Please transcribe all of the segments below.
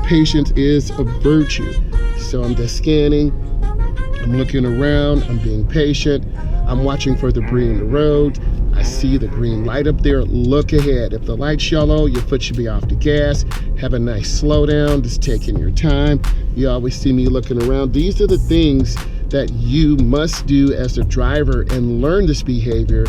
patience is a virtue. So I'm just scanning, I'm looking around, I'm being patient, I'm watching for debris in the road. I see the green light up there, look ahead. If the light's yellow, your foot should be off the gas. Have a nice slowdown, just taking your time. You always see me looking around. These are the things that you must do as a driver and learn this behavior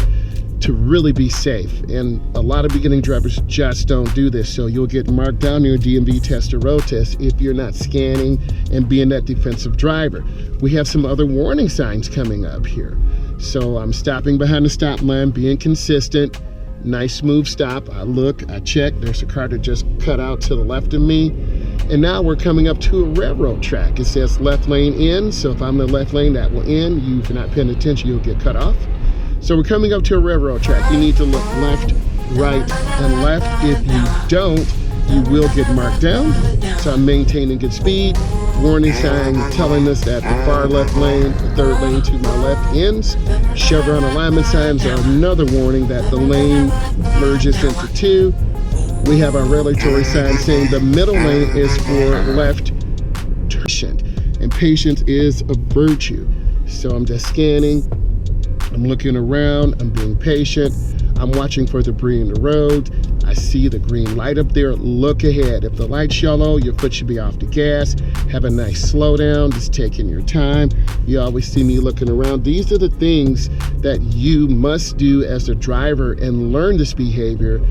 to really be safe. And a lot of beginning drivers just don't do this. So you'll get marked down your DMV test or road test if you're not scanning and being that defensive driver. We have some other warning signs coming up here. So I'm stopping behind the stop line, being consistent, nice smooth stop. I look, I check, there's a car that just cut out to the left of me. And now we're coming up to a railroad track. It says left lane in, so if I'm in the left lane, that will end. You, if you're not paying attention, you'll get cut off. So we're coming up to a railroad track. You need to look left, right, and left. If you don't, you will get marked down. So I'm maintaining good speed. Warning sign telling us that the far left lane, the third lane to my left ends. Chevron alignment signs are another warning that the lane merges into two. We have our regulatory sign saying the middle lane is for left turn. And patience is a virtue. So I'm just scanning, I'm looking around, I'm being patient, I'm watching for debris in the road. I see the green light up there, look ahead. If the light's yellow, your foot should be off the gas. Have a nice slowdown, just taking your time. You always see me looking around. These are the things that you must do as a driver and learn this behavior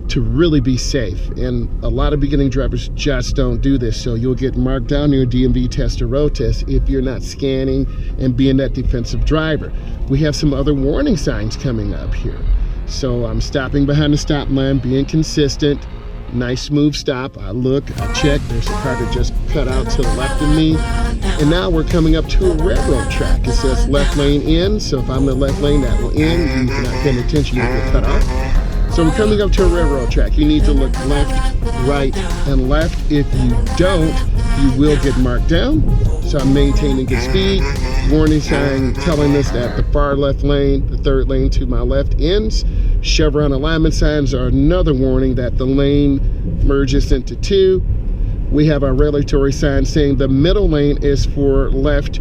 to really be safe. And a lot of beginning drivers just don't do this. So you'll get marked down your DMV test or road test if you're not scanning and being that defensive driver. We have some other warning signs coming up here. So I'm stopping behind the stop line, being consistent, nice smooth stop. I look, I check, there's a car that just cut out to the left of me. And now we're coming up to a railroad track. It says left lane in, so if I'm in the left lane, that will end. You, if you're not paying attention, you'll get cut off. So we're coming up to a railroad track. You need to look left, right, and left. If you don't, you will get marked down. So I'm maintaining good speed. Warning sign telling us that the far left lane, the third lane to my left ends. Chevron alignment signs are another warning that the lane merges into two. We have our regulatory sign saying the middle lane is for left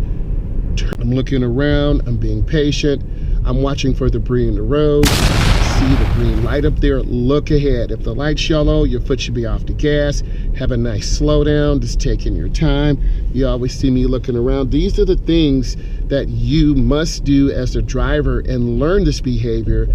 turn. I'm looking around, I'm being patient, I'm watching for debris in the road. See the green light up there, look ahead. If the light's yellow, your foot should be off the gas. Have a nice slowdown, just taking your time. You always see me looking around. These are the things that you must do as a driver and learn this behavior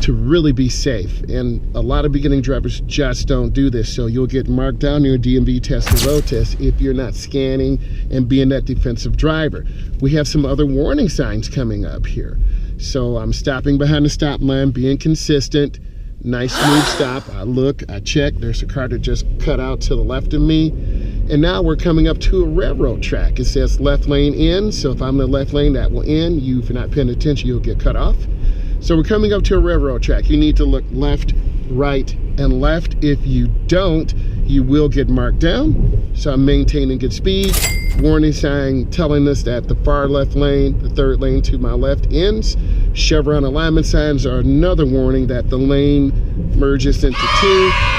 to really be safe. And a lot of beginning drivers just don't do this. So you'll get marked down your DMV test or road test if you're not scanning and being that defensive driver. We have some other warning signs coming up here. So I'm stopping behind the stop line, being consistent, nice smooth stop. I look, I check, there's a car that just cut out to the left of me. And now we're coming up to a railroad track. It says left lane in, so if I'm in the left lane, that will end. You, if you're not paying attention, you'll get cut off. So we're coming up to a railroad track. You need to look left, right, and left. If you don't, you will get marked down. So I'm maintaining good speed. Warning sign telling us that the far left lane, the third lane to my left ends. Chevron alignment signs are another warning that the lane merges into two.